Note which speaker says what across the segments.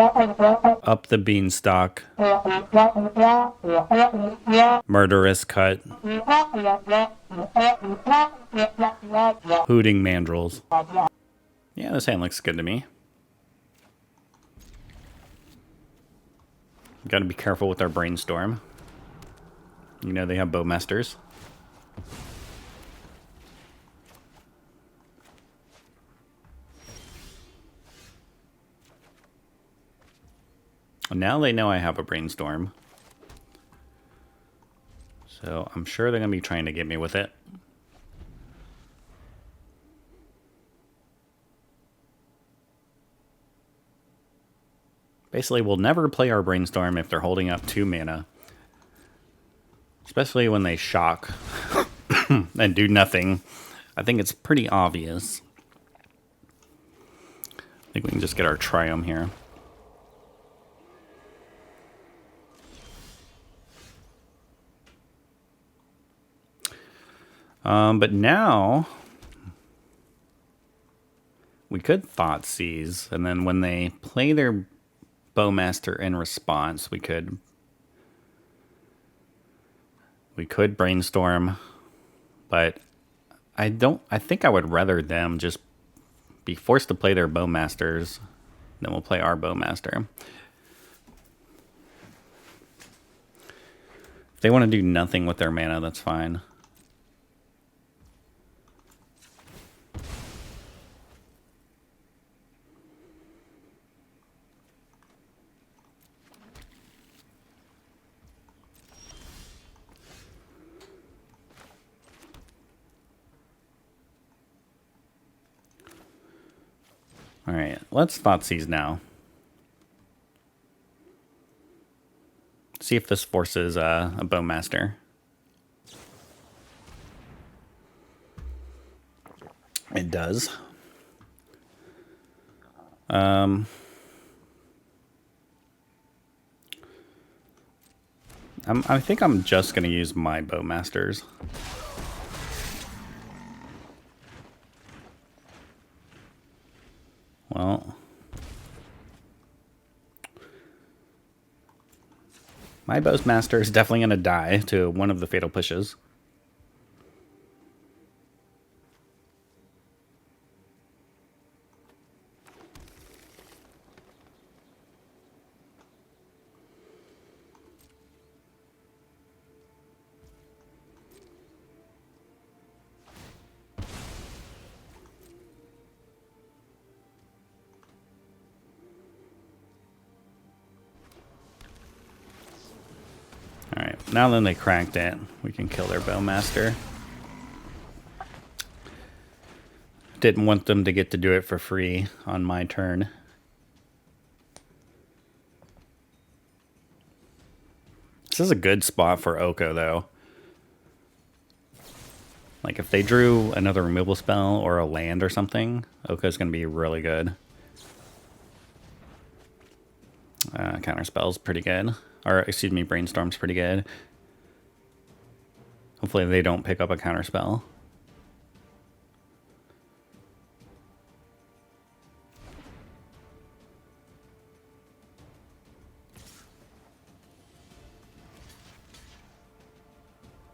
Speaker 1: Up the Beanstalk. Murderous Cut. Hooting Mandrills. Yeah, this hand looks good to me. Gotta be careful with our Brainstorm. You know they have Bowmasters. Now they know I have a Brainstorm. So I'm sure they're going to be trying to get me with it. Basically, we'll never play our Brainstorm if they're holding up 2 mana. Especially when they shock and do nothing. I think it's pretty obvious. I think we can just get our Triome here. But now we could Thoughtseize, and then when they play their Bowmaster in response, we could Brainstorm, but I think I would rather them just be forced to play their Bowmasters, then we'll play our Bowmaster. If they want to do nothing with their mana, that's fine. Alright, let's Thoughtseize now. See if this forces a Bowmaster. It does. I think I'm just going to use my Bowmasters. Well, my Bowmaster is definitely going to die to one of the fatal pushes. Alright, now then they cracked it, we can kill their Bowmaster. Didn't want them to get to do it for free on my turn. This is a good spot for Oko, though. Like, if they drew another removal spell or a land or something, Oko's going to be really good. Counterspell's pretty good. Or, excuse me, Brainstorm's pretty good. Hopefully they don't pick up a Counterspell.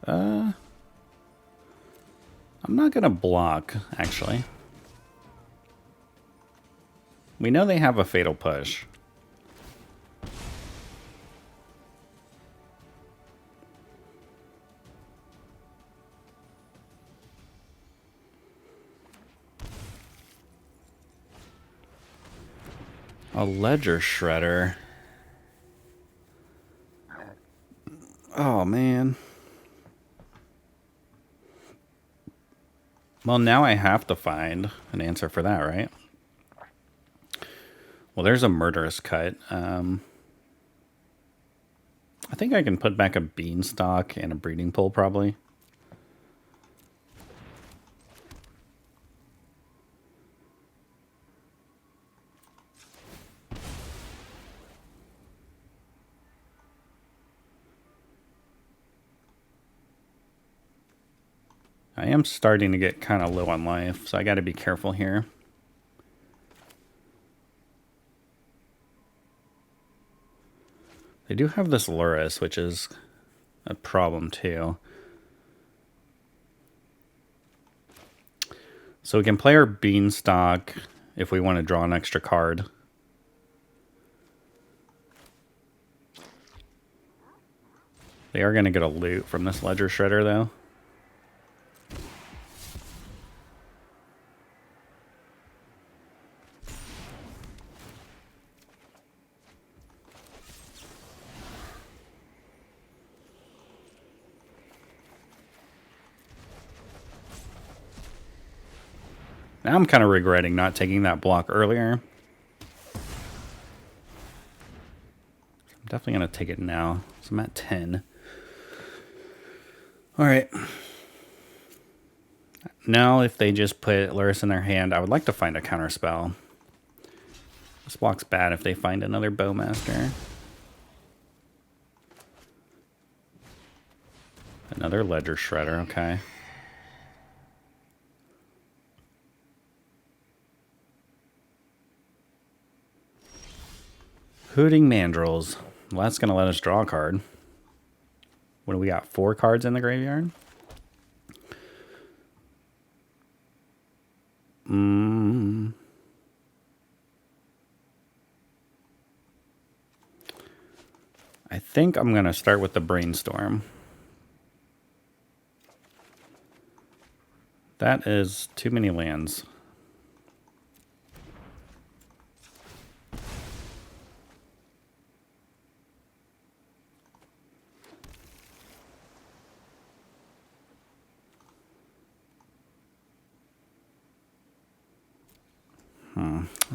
Speaker 1: I'm not gonna block, actually. We know they have a Fatal Push. A Ledger Shredder. Oh, man. Well, now I have to find an answer for that, right? Well, there's a Murderous Cut. I think I can put back a Beanstalk and a Breeding Pool, probably. I am starting to get kind of low on life, so I got to be careful here. They do have this Lurrus, which is a problem too. So we can play our Beanstalk if we want to draw an extra card. They are going to get a loot from this Ledger Shredder, though. Now I'm kind of regretting not taking that block earlier. I'm definitely going to take it now. So I'm at 10. Alright. Now if they just put Lurrus in their hand, I would like to find a counterspell. This block's bad if they find another Bowmaster. Another Ledger Shredder, okay. Hooting Mandrills. Well, that's going to let us draw a card. What do we got? 4 cards in the graveyard? I think I'm going to start with the Brainstorm. That is too many lands.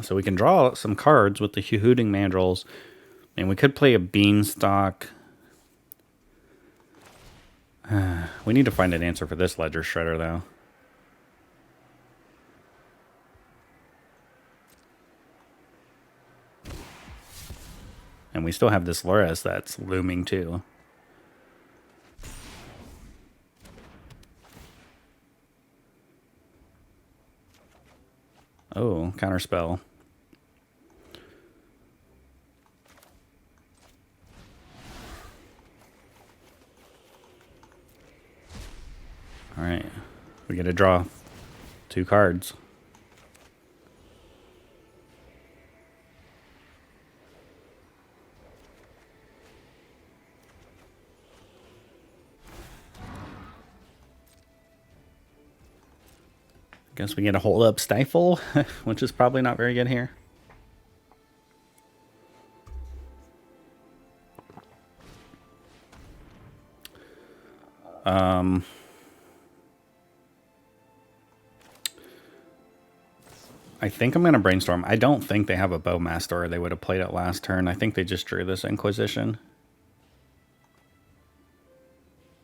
Speaker 1: So we can draw some cards with the Hooting Mandrills. And we could play a Beanstalk. We need to find an answer for this Ledger Shredder, though. And we still have this Lurrus that's looming, too. Oh, Counterspell. Alright. We get to draw 2 cards. Guess we get a hold up Stifle, which is probably not very good here. I think I'm going to Brainstorm. I don't think they have a Bowmaster or they would have played it last turn. I think they just drew this Inquisition.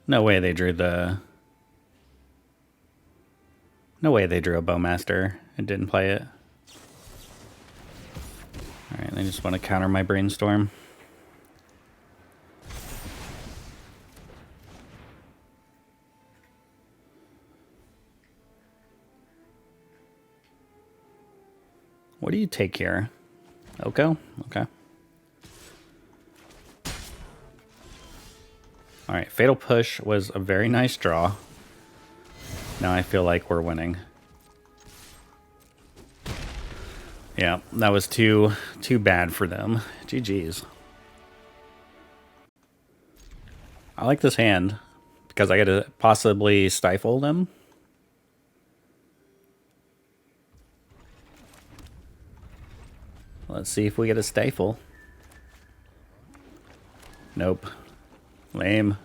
Speaker 1: No way they drew the... No way they drew a Bowmaster and didn't play it. Alright, they just want to counter my Brainstorm. What do you take here? Oko? Okay. Alright, Fatal Push was a very nice draw. Now I feel like we're winning. Yeah, that was too bad for them. GG's. I like this hand because I get to possibly stifle them. Let's see if we get a stifle. Nope. Lame.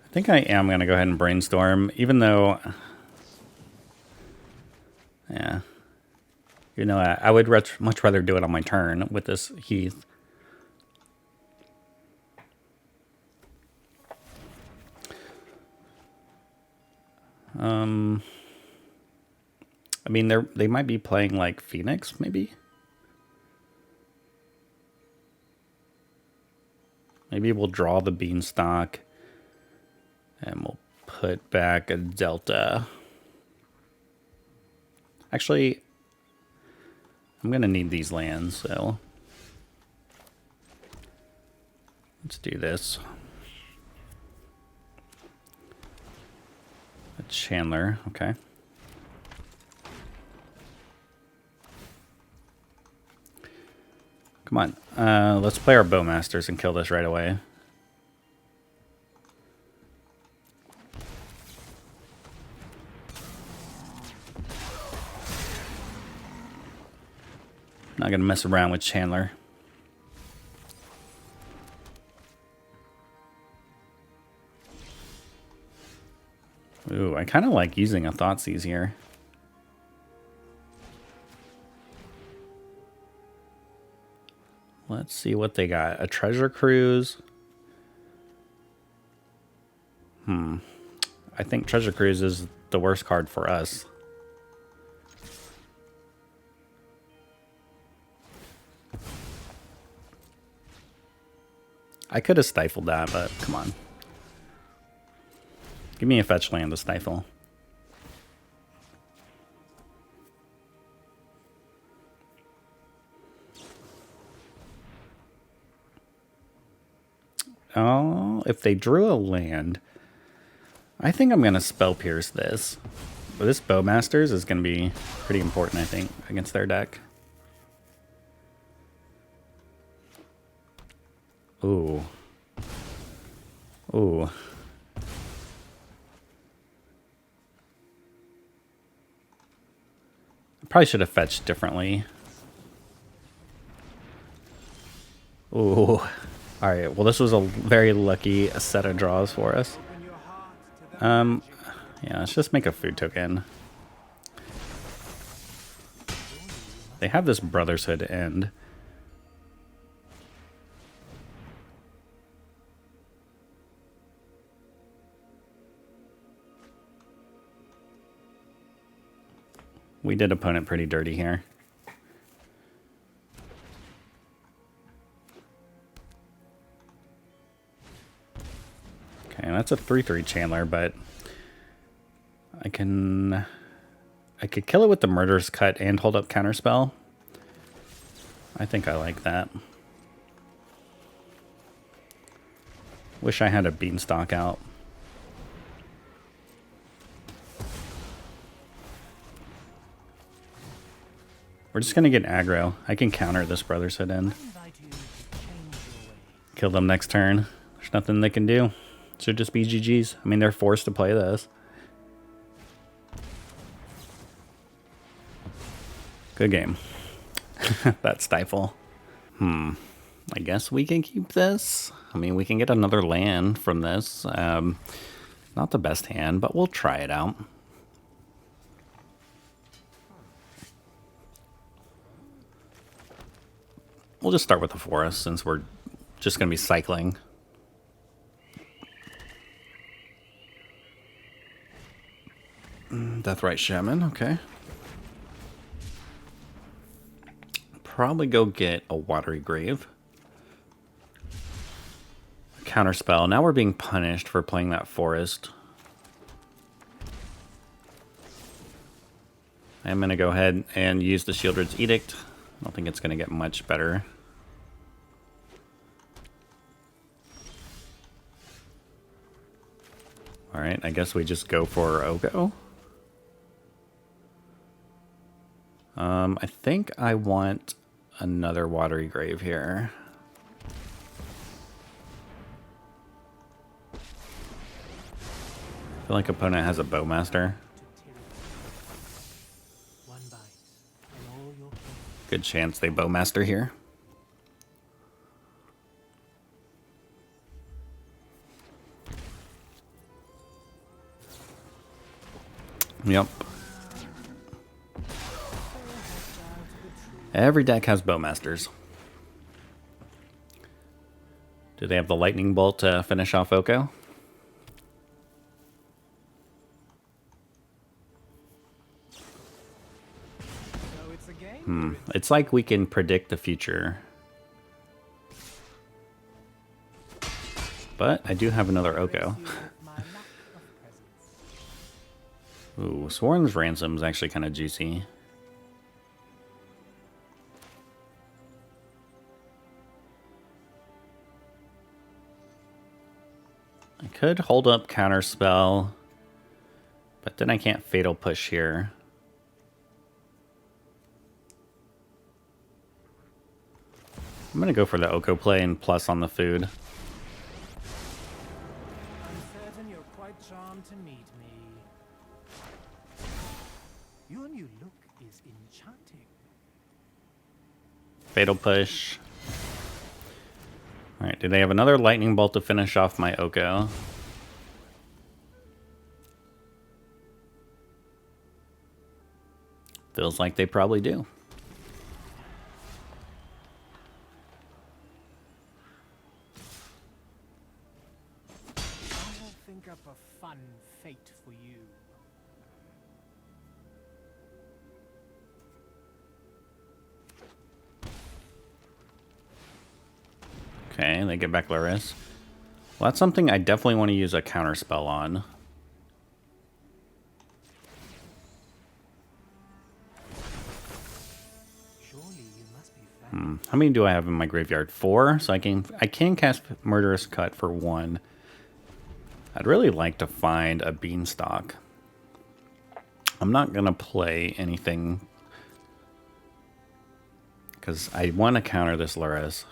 Speaker 1: I think I am going to go ahead and Brainstorm, even though... Yeah. You know, I would much rather do it on my turn with this Heath. I mean, they might be playing like Phoenix, maybe. Maybe we'll draw the Beanstalk, and we'll put back a Delta. Actually, I'm gonna need these lands, so Let's do this. A Chandler, okay. Come on, let's play our Bowmasters and kill this right away. Not gonna mess around with Chandler. Ooh, I kind of like using a Thoughtseize here. Let's see what they got. A Treasure Cruise. I think Treasure Cruise is the worst card for us. I could have stifled that, but come on. Give me a fetch land to stifle. Oh, if they drew a land, I think I'm going to Spell Pierce this. But this Bowmasters is going to be pretty important, I think, against their deck. Ooh. Ooh. Probably should have fetched differently. Ooh. Alright, well this was a very lucky set of draws for us. Yeah, let's just make a food token. They have this Brotherhood end. We did opponent pretty dirty here. Okay, that's a 3/3 Chandler, but I could kill it with the Murderous Cut and hold up Counterspell. I think I like that. Wish I had a Beanstalk out. We're just going to get aggro. I can counter this Brotherhood end. Kill them next turn. There's nothing they can do. Should just be GG's. I mean, they're forced to play this. Good game. That Stifle. I guess we can keep this. I mean, we can get another land from this. Not the best hand, but we'll try it out. We'll just start with the forest since we're just going to be cycling. Deathrite Shaman, okay. Probably go get a Watery Grave. A Counterspell. Now we're being punished for playing that forest. I'm going to go ahead and use the Sheoldred's Edict. I don't think it's going to get much better. Alright, I guess we just go for Oko. I think I want another Watery Grave here. I feel like opponent has a Bowmaster. Good chance they Bowmaster here. Yep. Every deck has Bowmasters. Do they have the Lightning Bolt to finish off Oko? It's like we can predict the future. But I do have another Oko. Ooh, Sauron's Ransom is actually kind of juicy. I could hold up Counterspell, but then I can't Fatal Push here. I'm going to go for the Oko play and plus on the food.
Speaker 2: I'm certain you're quite charmed to meet me. Your new look is enchanting.
Speaker 1: Fatal Push. Alright, do they have another Lightning Bolt to finish off my Oko? Feels like they probably do.
Speaker 2: I will think up a fun fate for you.
Speaker 1: Okay, they get back Laris. Well, that's something I definitely want to use a Counterspell on. How many do I have in my graveyard? 4, so I can cast Murderous Cut for 1. I'd really like to find a Beanstalk. I'm not gonna play anything because I want to counter this Laris.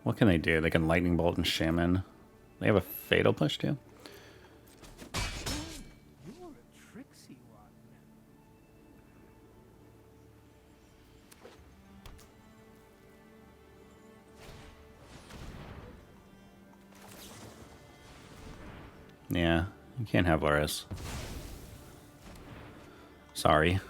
Speaker 1: What can they do? They can Lightning Bolt and Shaman. They have a Fatal Push too.
Speaker 2: You're a tricksy one.
Speaker 1: Yeah, you can't have Laris. Sorry.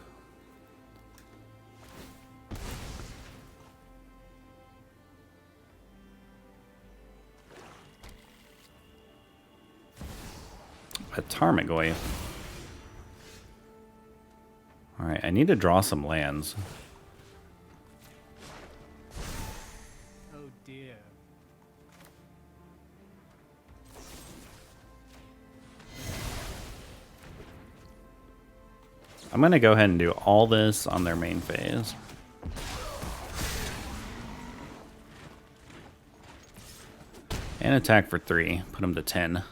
Speaker 1: A Tarmogoyf. Alright, I need to draw some lands.
Speaker 2: Oh dear.
Speaker 1: I'm going to go ahead and do all this on their main phase. And attack for 3. Put them to 10.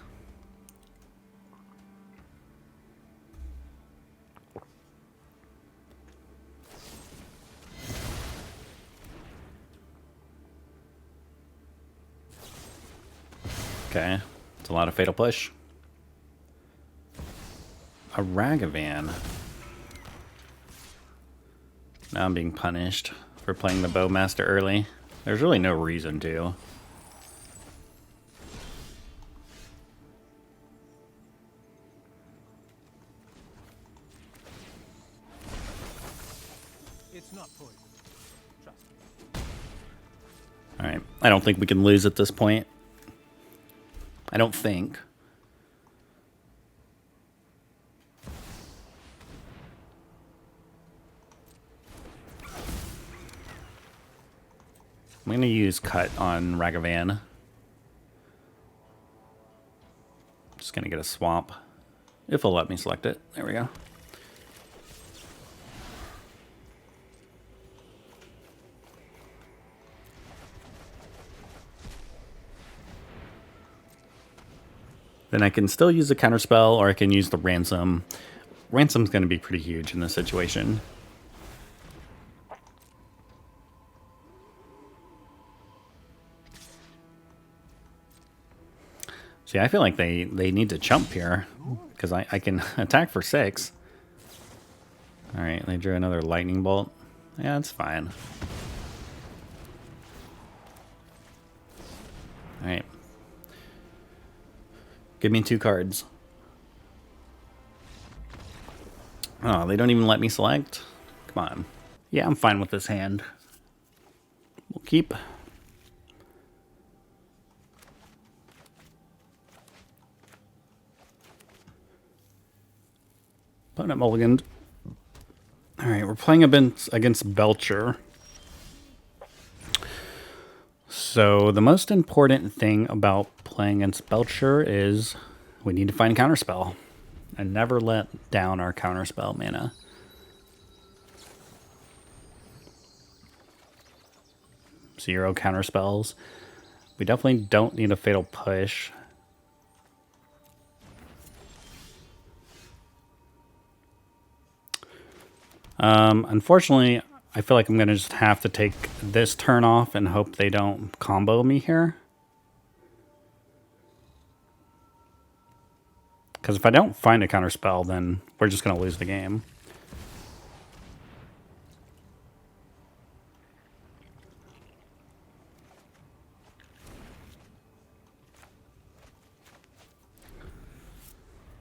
Speaker 1: Okay, it's a lot of Fatal Push. A Ragavan. Now I'm being punished for playing the Bowmaster early. There's really no reason to.
Speaker 2: It's not poison. Trust me.
Speaker 1: Alright, I don't think we can lose at this point. I don't think. I'm going to use Cut on Ragavan. Just going to get a swamp. If it'll let me select it. There we go. Then I can still use the Counterspell, or I can use the Ransom. Ransom's going to be pretty huge in this situation. See, I feel like they need to chump here, because I can attack for 6. Alright, they drew another Lightning Bolt. Yeah, that's fine. Alright. Give me 2 cards. Oh, they don't even let me select? Come on. Yeah, I'm fine with this hand. We'll keep. Opponent mulliganed. Alright, we're playing against Belcher. So the most important thing about playing against Belcher is we need to find Counterspell. And never let down our Counterspell mana. Zero Counterspells. We definitely don't need a Fatal Push. Unfortunately, I feel like I'm going to just have to take this turn off and hope they don't combo me here. Because if I don't find a counterspell, then we're just going to lose the game.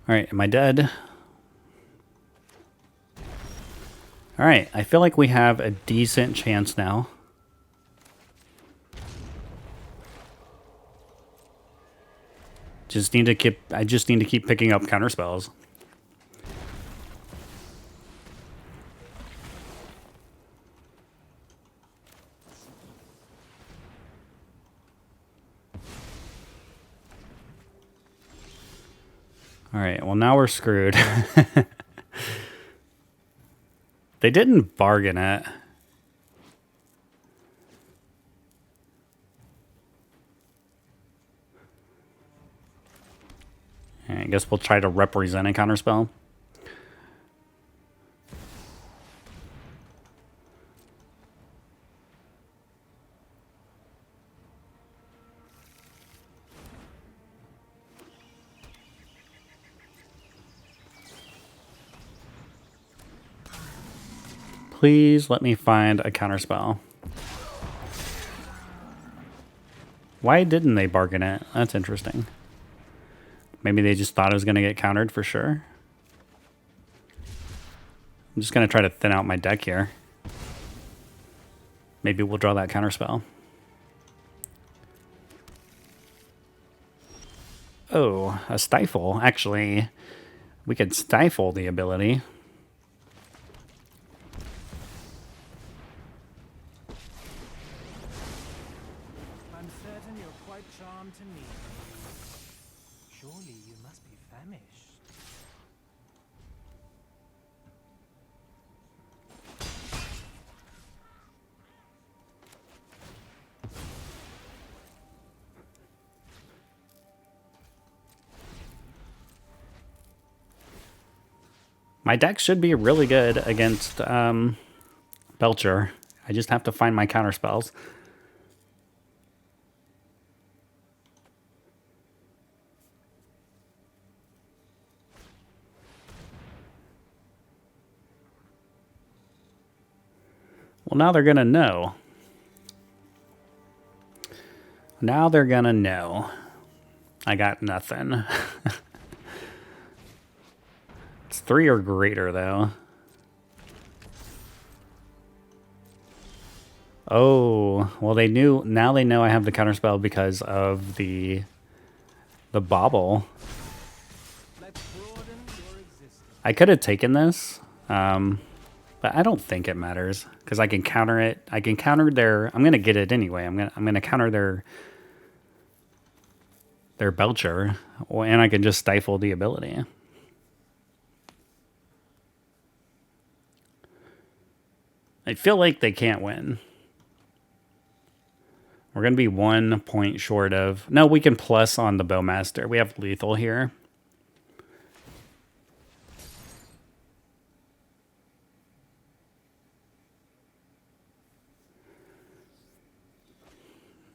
Speaker 1: Alright, am I dead? Alright, I feel like we have a decent chance now. I just need to keep picking up counterspells. Alright, well now we're screwed. They didn't bargain it. I guess we'll try to represent a counterspell. Please let me find a counterspell. Why didn't they bargain it? That's interesting. Maybe they just thought it was going to get countered for sure. I'm just going to try to thin out my deck here. Maybe we'll draw that counterspell. Oh, a Stifle. Actually, we could Stifle the ability.
Speaker 2: I'm certain you're quite charmed to meet me. Surely you must be famished.
Speaker 1: My deck should be really good against Belcher. I just have to find my counterspells. Well, now they're going to know. Now they're going to know. I got nothing. It's 3 or greater, though. Oh, well, they knew. Now they know I have the counterspell because of the bauble. I could have taken this, but I don't think it matters because I can counter it. I can counter their. I'm gonna get it anyway. I'm gonna counter their Belcher, and I can just Stifle the ability. I feel like they can't win. We're going to be 1 point short of... No, we can plus on the Bowmaster. We have lethal here.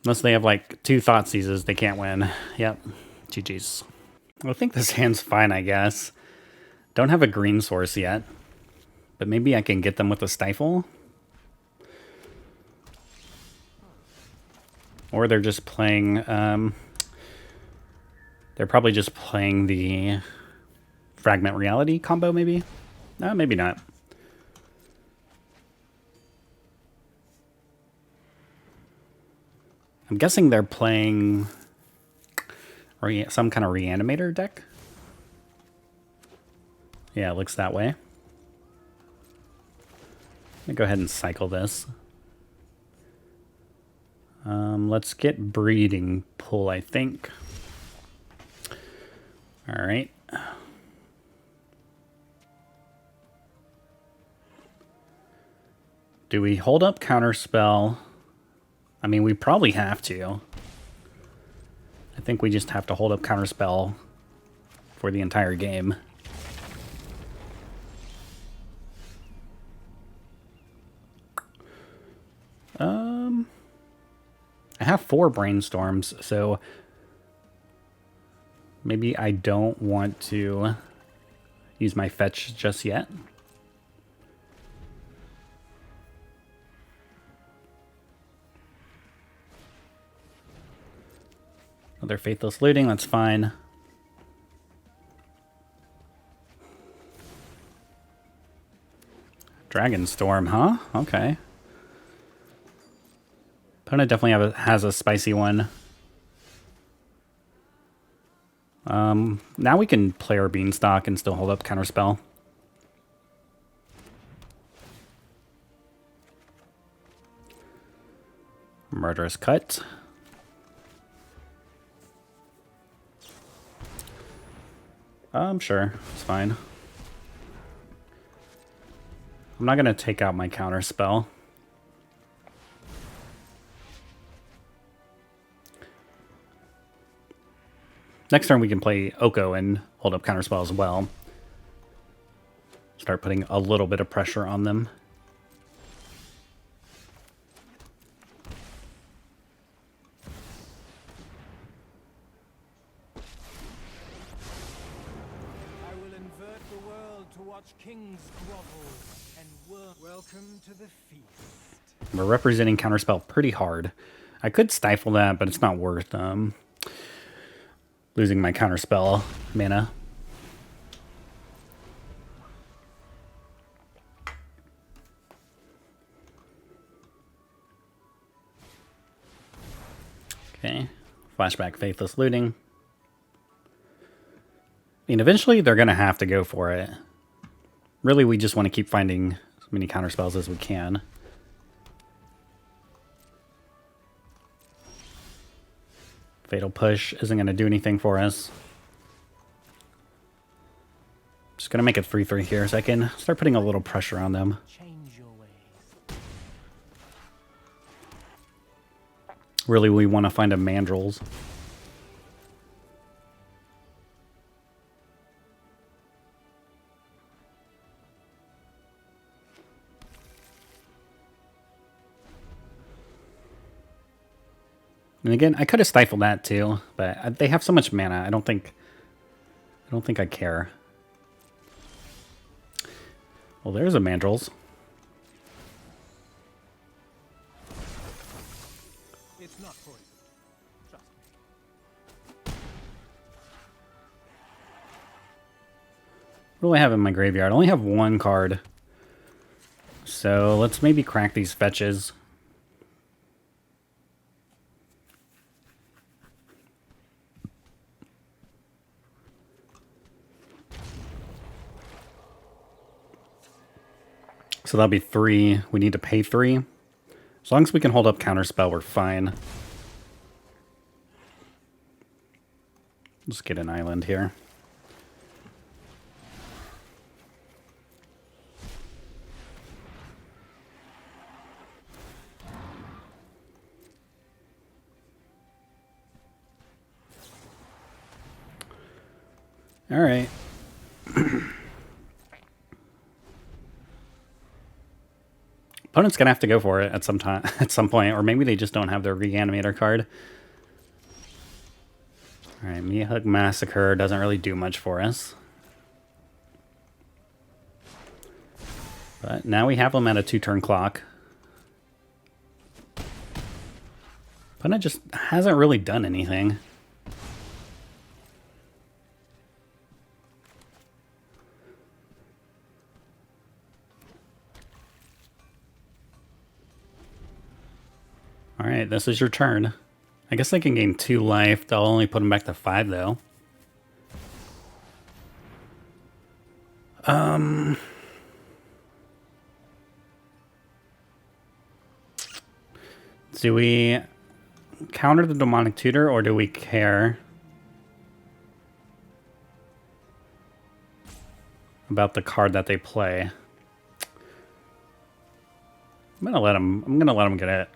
Speaker 1: Unless they have like 2 Thoughtseizes, they can't win. Yep. GG's. I think this hand's fine, I guess. Don't have a green source yet. But maybe I can get them with a Stifle. Or they're just playing, they're probably just playing the Fragment Reality combo, maybe? No, maybe not. I'm guessing they're playing some kind of Reanimator deck. Yeah, it looks that way. Let me go ahead and cycle this. Let's get Breeding Pool, I think. All right. Do we hold up Counterspell? I mean, we probably have to. I think we just have to hold up Counterspell for the entire game. I have 4 Brainstorms, so maybe I don't want to use my fetch just yet. Another Faithless Looting, that's fine. Dragonstorm, huh? Okay. Opponent definitely has a spicy one. Now we can play our Beanstalk and still hold up Counterspell. Murderous Cut. Sure, it's fine. I'm not going to take out my Counterspell. Next turn we can play Oko and hold up Counterspell as well. Start putting a little bit of pressure on them.
Speaker 2: I will invert the world to watch kings grovel and welcome to the feast.
Speaker 1: We're representing Counterspell pretty hard. I could stifle that, but it's not worth losing my Counterspell mana. Okay, flashback Faithless Looting. I mean, eventually they're going to have to go for it. Really, we just want to keep finding as many Counterspells as we can. Fatal Push isn't going to do anything for us. Just going to make it 3/3 here so I can start putting a little pressure on them.
Speaker 2: Change your ways.
Speaker 1: Really, we want to find a Mandrills. And again, I could have stifled that too, but they have so much mana. I don't think I care. Well, there's a Mandrills.
Speaker 2: It's not poison. Trust me.
Speaker 1: What do I have in my graveyard? I only have 1 card. So let's maybe crack these fetches. So that'll be 3. We need to pay 3. As long as we can hold up Counterspell, we're fine. Let's get an island here. All right. Opponent's gonna have to go for it at some time, at some point, or maybe they just don't have their Reanimator card. All right, Meathook Massacre doesn't really do much for us, but now we have them at a 2-turn clock. Opponent just hasn't really done anything. Alright, this is your turn. I guess I can gain 2 life. I'll only put him back to 5, though. Do we counter the Demonic Tutor, or do we care about the card that they play? I'm gonna let him get it.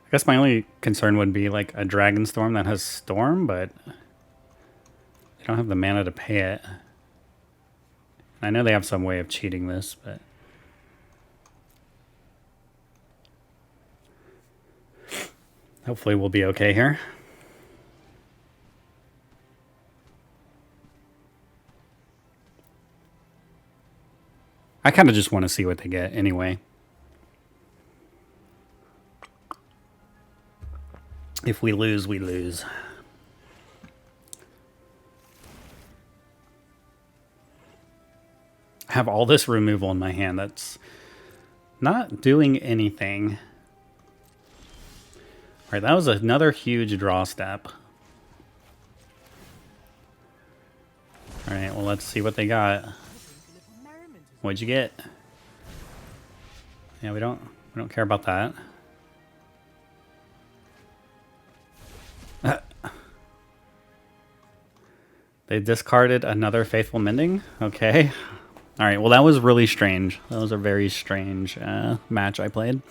Speaker 1: I guess my only concern would be like a Dragonstorm that has Storm, but they don't have the mana to pay it. I know they have some way of cheating this, but Hopefully we'll be okay here. I kind of just want to see what they get anyway. If we lose, we lose. I have all this removal in my hand that's not doing anything. All right, that was another huge draw step. All right, well, let's see what they got. What'd you get? Yeah, we don't care about that. They discarded another Faithful Mending. Okay. All right. Well, that was really strange. That was a very strange match I played.